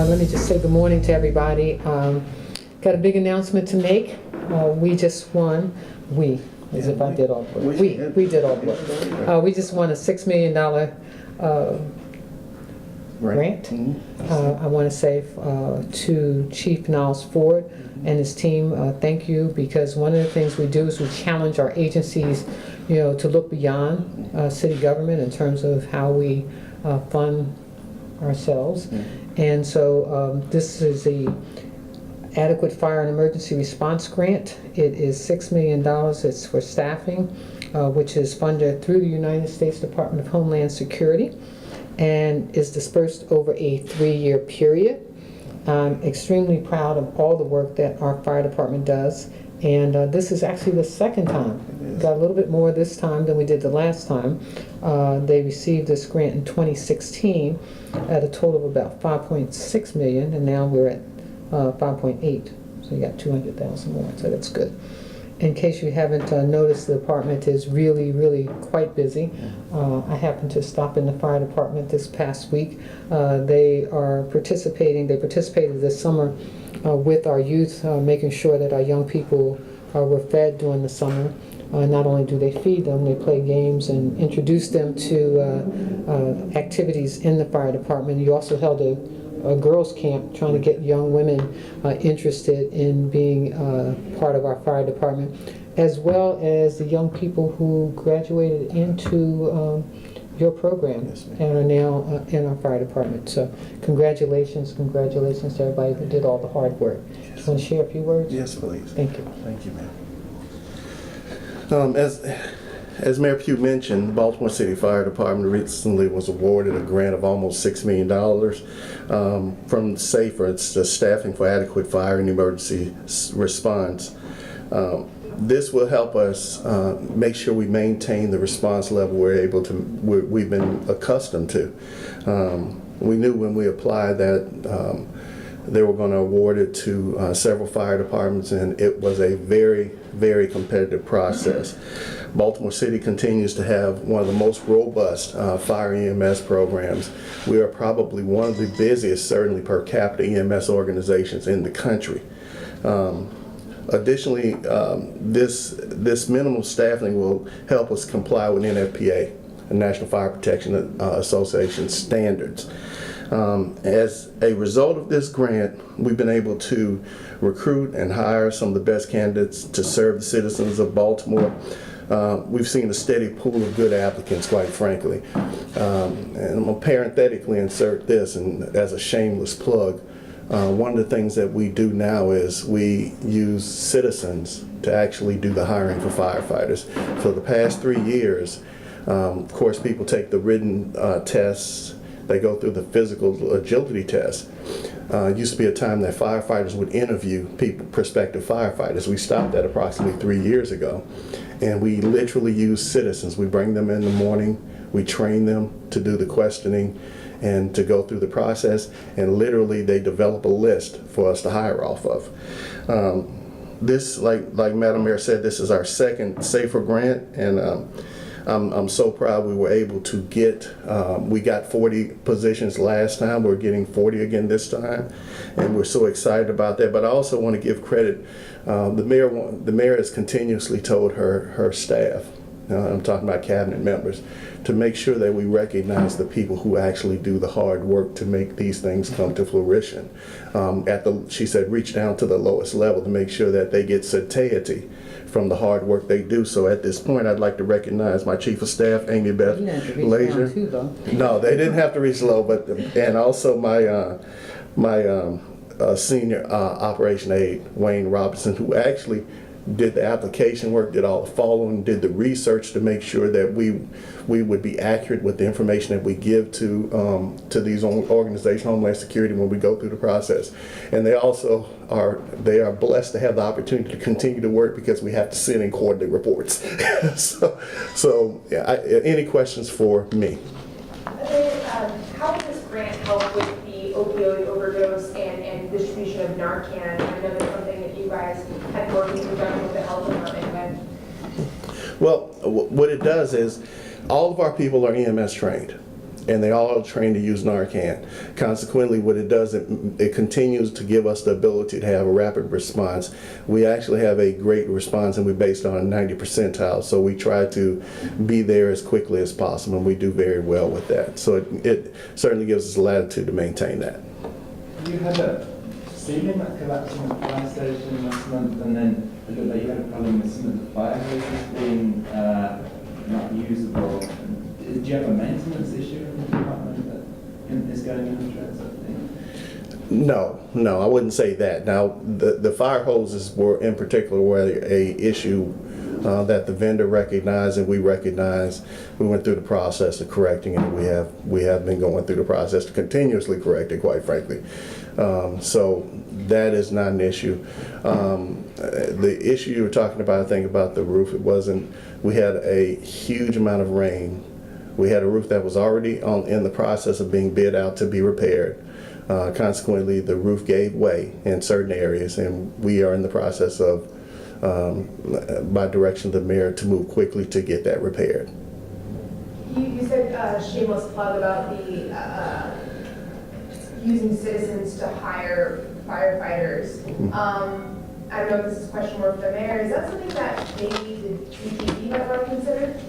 Let me just say good morning to everybody. Got a big announcement to make. We just won. As if I did all the work. We did all the work. We just won a $6 million grant. Mm-hmm. I want to say to Chief Niles Ford and his team, thank you, because one of the things we do is we challenge our agencies, to look beyond city government in terms of how we fund ourselves. And so this is the Adequate Fire and Emergency Response Grant. It is $6 million. It's for staffing, which is funded through the United States Department of Homeland Security and is dispersed over a 3-year period. I'm extremely proud of all the work that our fire department does, and this is actually the second time. Got a little bit more this time than we did the last time. They received this grant in 2016 at a total of about $5.6 million, and now we're at 5.8, so you got 200,000 more, so that's good. In case you haven't noticed, the department is really quite busy. I happened to stop in the fire department this past week. They participated this summer with our youth, making sure that our young people were fed during the summer. Not only do they feed them, they play games and introduce them to activities in the fire department. You also held a girls' camp trying to get young women interested in being part of our fire department, as well as the young people who graduated into your program and are now in our fire department. So congratulations to everybody who did all the hard work. You want to share a few words? Yes, please. Thank you. Thank you, ma'am. As Mayor Pugh mentioned, the Baltimore City Fire Department recently was awarded a grant of almost $6 million from SAFER. It's the Staffing for Adequate Fire and Emergency Response. This will help us make sure we maintain the response level we've been accustomed to. We knew when we applied that they were going to award it to several fire departments, and it was a very competitive process. Baltimore City continues to have one of the most robust fire EMS programs. We are probably one of the busiest, certainly per capita, EMS organizations in the country. Additionally, this minimal staffing will help us comply with NFPA, the National Fire Protection Association standards. As a result of this grant, we've been able to recruit and hire some of the best candidates to serve the citizens of Baltimore. We've seen a steady pool of good applicants, quite frankly. And I'm going to parenthetically insert this, and as a shameless plug, one of the things that we do now is we use citizens to actually do the hiring for firefighters. For the past 3 years, of course, people take the written tests, they go through the physical agility test. It used to be a time that firefighters would interview prospective firefighters. We stopped that approximately 3 years ago. And we literally use citizens. We bring them in the morning, we train them to do the questioning and to go through the process, and literally they develop a list for us to hire off of. This, like Madam Mayor said, this is our second SAFER grant, and I'm so proud we were able to get, we got 40 positions last time, we're getting 40 again this time, and we're so excited about that. But I also want to give credit, the mayor has continuously told her staff, I'm talking about cabinet members, to make sure that we recognize the people who actually do the hard work to make these things come to fruition. She said, reach down to the lowest level to make sure that they get satiety from the hard work they do. So at this point, I'd like to recognize my Chief of Staff, Amy Beth Lazier. No, they didn't have to reach low, but and also my senior operation aide, Wayne Robinson, who actually did the application work, did all the following, did the research to make sure that we would be accurate with the information that we give to these organizations, Homeland Security, when we go through the process. And they also are blessed to have the opportunity to continue to work because we have to sit in quarterly reports. so yeah, any questions for me? How will this grant help with the opioid overdose and distribution of Narcan? I know that's something that you guys have worked in conjunction with the health department with. Well, what it does is all of our people are EMS trained. and they all are trained to use Narcan. Consequently, what it does, it continues to give us the ability to have a rapid response. We actually have a great response, and we're based on 90 percentile, so we try to be there as quickly as possible, and we do very well with that. So it certainly gives us latitude to maintain that. You had a ceiling that collapsed in the fire station last month, and then it looked like you had a problem with some of the fire hoses being not usable. Do you have a maintenance issue in the department that is going on through that sort of thing? No, I wouldn't say that. Now, the fire hoses were in particular a issue that the vendor recognized and we recognized. We went through the process of correcting it. We have been going through the process to continuously correct it, quite frankly. So that is not an issue. The issue you were talking about, I think, about the roof, we had a huge amount of rain. We had a roof that was already in the process of being bid out to be repaired. Consequently, the roof gave way in certain areas, and we are in the process of, by direction of the mayor, to move quickly to get that repaired. You said shameless plug about the using citizens to hire firefighters. I don't know if this is a question more for the mayor. Is that something that maybe the PPD might want to consider?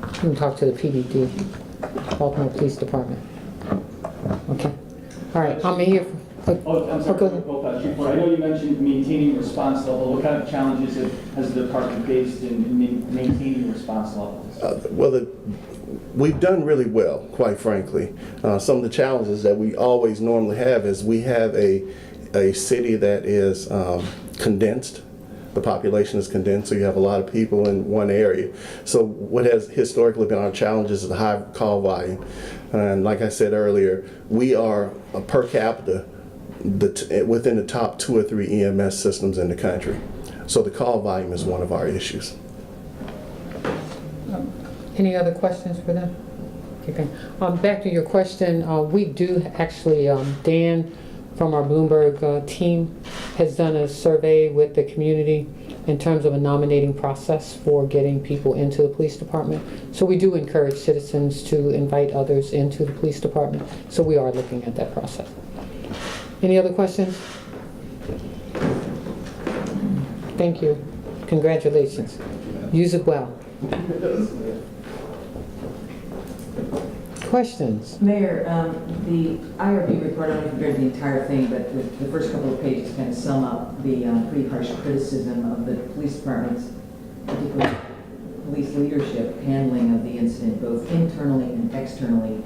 You can talk to the PDD, Baltimore Police Department. Okay. All right, I'm here. I'm sorry, go ahead. I know you mentioned maintaining response level. What kind of challenges has the department faced in maintaining response levels? Well, we've done really well, quite frankly. Some of the challenges that we always normally have is we have a city that is condensed. The population is condensed, so you have a lot of people in one area. So what has historically been our challenges is the high call volume. And like I said earlier, we are per capita within the top 2 or 3 EMS systems in the country. So the call volume is one of our issues. Any other questions for them? Okay. Back to your question, we do actually, Dan from our Bloomberg team has done a survey with the community in terms of a nominating process for getting people into the police department. So we do encourage citizens to invite others into the police department. So we are looking at that process. Any other questions? Thank you. Congratulations. Use it well. Questions? Mayor, the IRB report, I don't know if you've read the entire thing, but the first couple of pages kind of sum up the pretty harsh criticism of the police department's, particularly police leadership, handling of the incident, both internally and externally,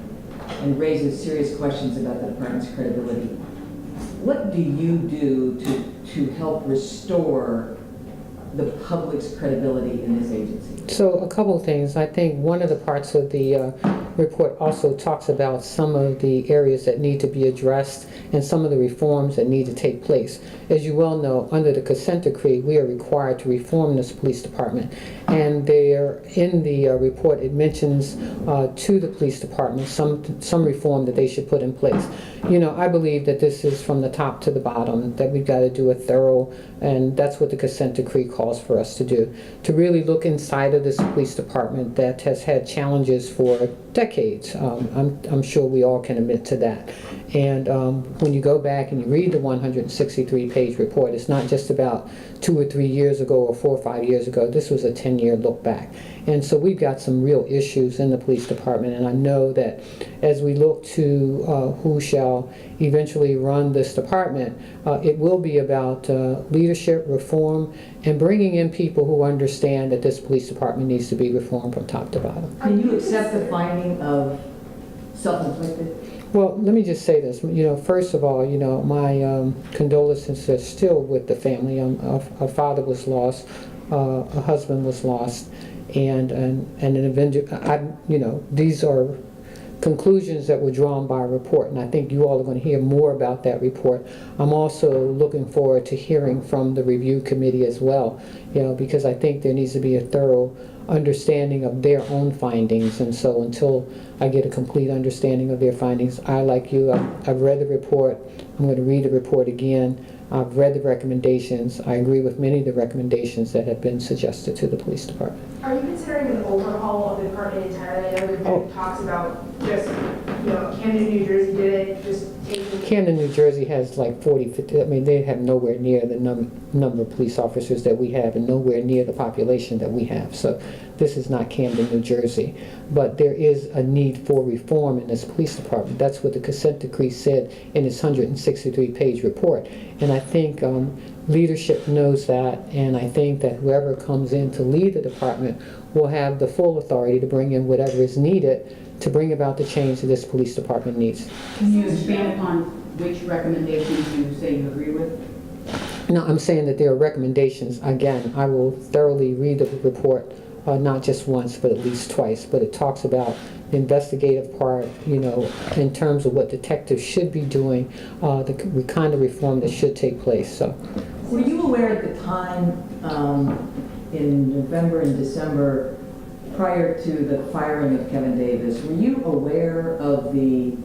and raises serious questions about the department's credibility. What do you do to help restore the public's credibility in this agency? So a couple of things. I think one of the parts of the report also talks about some of the areas that need to be addressed and some of the reforms that need to take place. As you well know, under the consent decree, we are required to reform this police department. And there, in the report, it mentions to the police department some reform that they should put in place. You know, I believe that this is from the top to the bottom, that we've got to do a thorough, and that's what the consent decree calls for us to do, to really look inside of this police department that has had challenges for decades. I'm sure we all can admit to that. And when you go back and you read the 163-page report, it's not just about 2 or 3 years ago or 4 or 5 years ago. This was a 10-year look back. And so we've got some real issues in the police department, and I know that as we look to who shall eventually run this department, it will be about leadership, reform, and bringing in people who understand that this police department needs to be reformed from top to bottom. Can you accept the finding of self-inflicted? Well, let me just say this. You know, first of all, you know, my condolences are still with the family. A father was lost, a husband was lost, and an avenger. You know, these are conclusions that were drawn by a report, and I think you all are going to hear more about that report. I'm also looking forward to hearing from the review committee as well, you know, because I think there needs to be a thorough understanding of their own findings, and so until I get a complete understanding of their findings, I, like you, I've read the report. I'm going to read the report again, I've read the recommendations. I agree with many of the recommendations that have been suggested to the police department. Are you considering an overhaul of the department entirely? I know there's been talks about just, Camden, New Jersey did it, just taking. Camden, New Jersey has like 40, 50, I mean, they have nowhere near the number of police officers that we have and nowhere near the population that we have. So this is not Camden, New Jersey. But there is a need for reform in this police department. That's what the consent decree said in its 163-page report. And I think leadership knows that, and I think that whoever comes in to lead the department will have the full authority to bring in whatever is needed to bring about the change that this police department needs. Can you expand upon which recommendations you say you agree with? No, I'm saying that there are recommendations. Again, I will thoroughly read the report, not just once, but at least twice. But it talks about the investigative part, in terms of what detectives should be doing, the kind of reform that should take place. So, Were you aware at the time, in November and December, prior to the firing of Kevin Davis, were you aware of the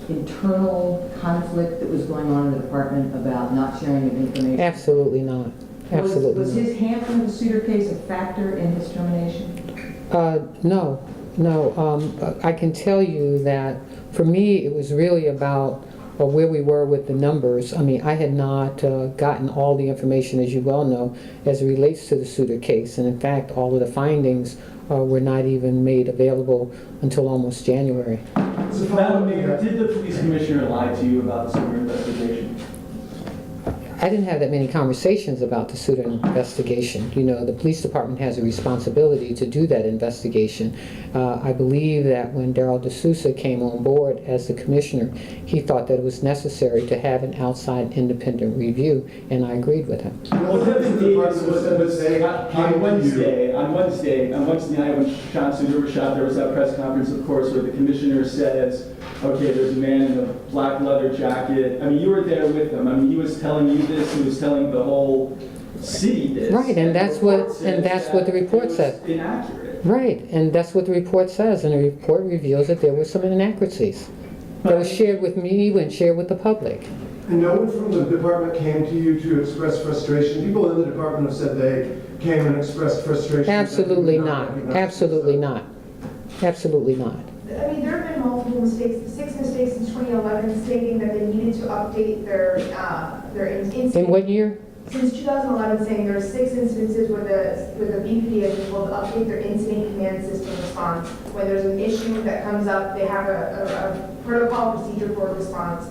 internal conflict that was going on in the department about not sharing of information? absolutely not. Absolutely Was not. his handling of the Souter case a factor in his termination? No. I can tell you that for me, it was really about where we were with the numbers. I mean, I had not gotten all the information, as you well know, as it relates to the Souter case. And in fact, all of the findings were not even made available until almost January. Madam Mayor, did the police commissioner lie to you about the Souter investigation? I didn't have that many conversations about the Souter investigation. The police department has a responsibility to do that investigation. I believe that when Darrell D'Souza came on board as the commissioner, he thought that it was necessary to have an outside independent review, and I agreed with him. Well, Kevin Davis was on Wednesday night when Sean Souter was shot, there was that press conference, of course, where the commissioner says, okay, there's a man in a black leather jacket. I mean, you were there with him. I mean, he was telling you this, he was telling the whole city this. Right, and that's what the report said. Inaccurate. Right, and that's what the report says, and the report reveals that there were some inaccuracies that was shared with me and shared with the public. And no one from the department came to you to express frustration? People in the department have said they came and expressed frustration. Absolutely not. Absolutely not. Absolutely not. I mean, there have been multiple mistakes, 6 mistakes since 2011, stating that they needed to update their incident. In what year? Since 2011, saying there are 6 instances where the BPD has been told to update their incident command system response. When there's an issue that comes up, they have a protocol procedure for response.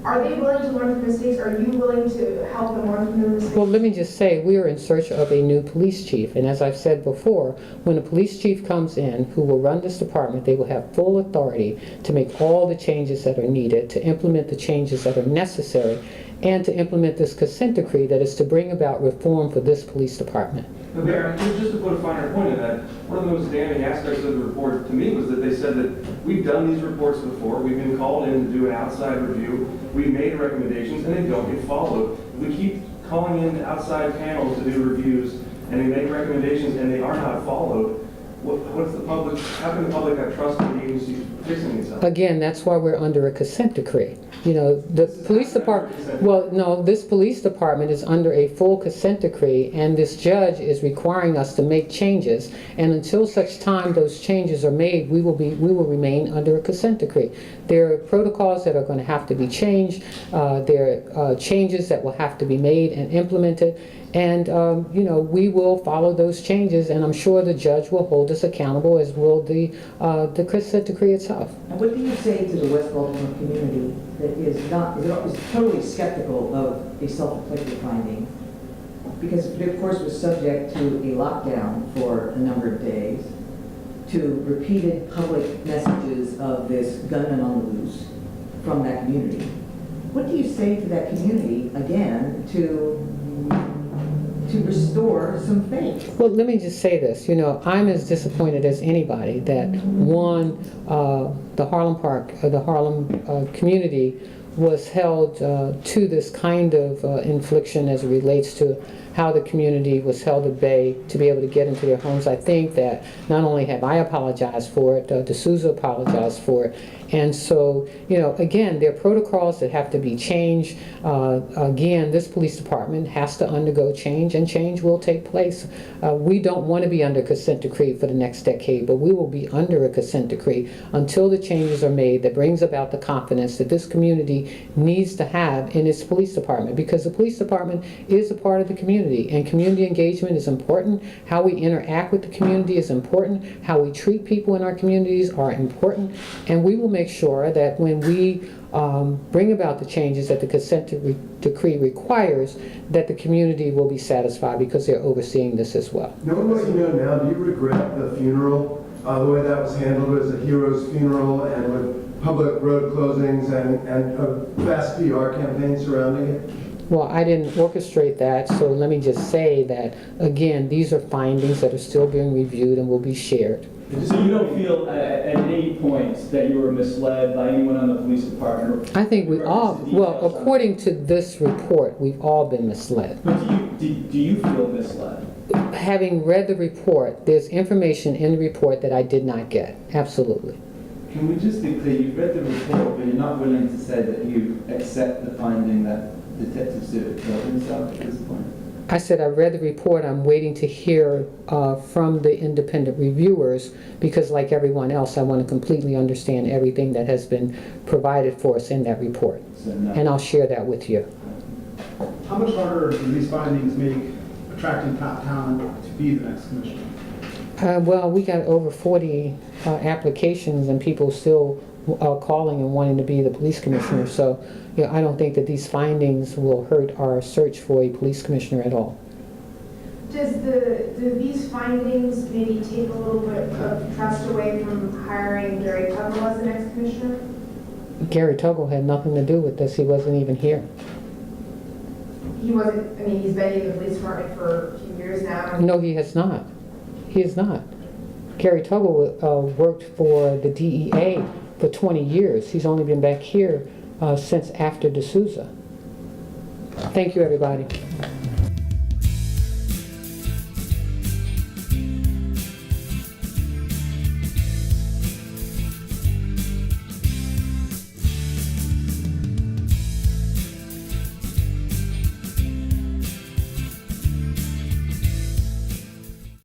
Are they willing to learn from mistakes? Are you willing to help them learn from their mistakes? Well, let me just say, we are in search of a new police chief, and as I've said before, when a police chief comes in who will run this department, they will have full authority to make all the changes that are needed, to implement the changes that are necessary, and to implement this consent decree that is to bring about reform for this police department. Mayor, just to put a finer point in that, one of the most damning aspects of the report to me was that they said that we've done these reports before, we've been called in to do an outside review, we've made recommendations, and they don't get followed. We keep calling in outside panels to do reviews, and they make recommendations, and they are not followed. What's the public? How can the public have trust in the agency fixing these up? Again, that's why we're under a consent decree. The police department, well, no, this police department is under a full consent decree, and this judge is requiring us to make changes, and until such time those changes are made, we will remain under a consent decree. There are protocols that are going to have to be changed, there are changes that will have to be made and implemented, and we will follow those changes, and I'm sure the judge will hold us accountable, as will the consent decree itself. And what do you say to the West Baltimore community that is totally skeptical of a self-inflicted finding? Because it, of course, was subject to a lockdown for a number of days, to repeated public messages of this gunman on the loose from that community. What do you say to that community, again, to restore some faith? Well, let me just say this. I'm as disappointed as anybody that the Harlem community was held to this kind of infliction as it relates to how the community was held at bay to be able to get into their homes. I think that not only have I apologized for it, D'Souza apologized for it. And so, again, there are protocols that have to be changed. Again, this police department has to undergo change, and change will take place. We don't want to be under consent decree for the next decade, but we will be under a consent decree until the changes are made that brings about the confidence that this community needs to have in its police department, because the police department is a part of the community, and community engagement is important. How we interact with the community is important. How we treat people in our communities are important, and we will make sure that when we bring about the changes that the consent decree requires, that the community will be satisfied because they're overseeing this as well. Knowing what you know now, do you regret the funeral, the way that was handled as a hero's funeral and with public road closings and a vast PR campaign surrounding it? Well, I didn't orchestrate that, so let me just say that, again, these are findings that are still being reviewed and will be shared. So you don't feel at any point that you were misled by anyone on the police department? I think we all, well, according to this report, we've all been misled. But do you feel misled? Having read the report, there's information in the report that I did not get. Absolutely. Can we just be clear, you've read the report, but you're not willing to say that you accept the finding that Detective Stewart killed himself at this point? I said I read the report. I'm waiting to hear from the independent reviewers because, like everyone else, I want to completely understand everything that has been provided for us in that report. So no. And I'll share that with you. How much harder do these findings make attracting top talent to be the next commissioner? Well, we got over 40 applications and people still calling and wanting to be the police commissioner. So, I don't think that these findings will hurt our search for a police commissioner at all. Do these findings maybe take a little bit of trust away from hiring Gary Tuggle as the next commissioner? Gary Tuggle had nothing to do with this. He wasn't even here. He wasn't, he's been in the police department for a few years now. No, he has not. He is not. Gary Tuggle worked for the DEA for 20 years. He's only been back here since after D'Souza. Thank you, everybody.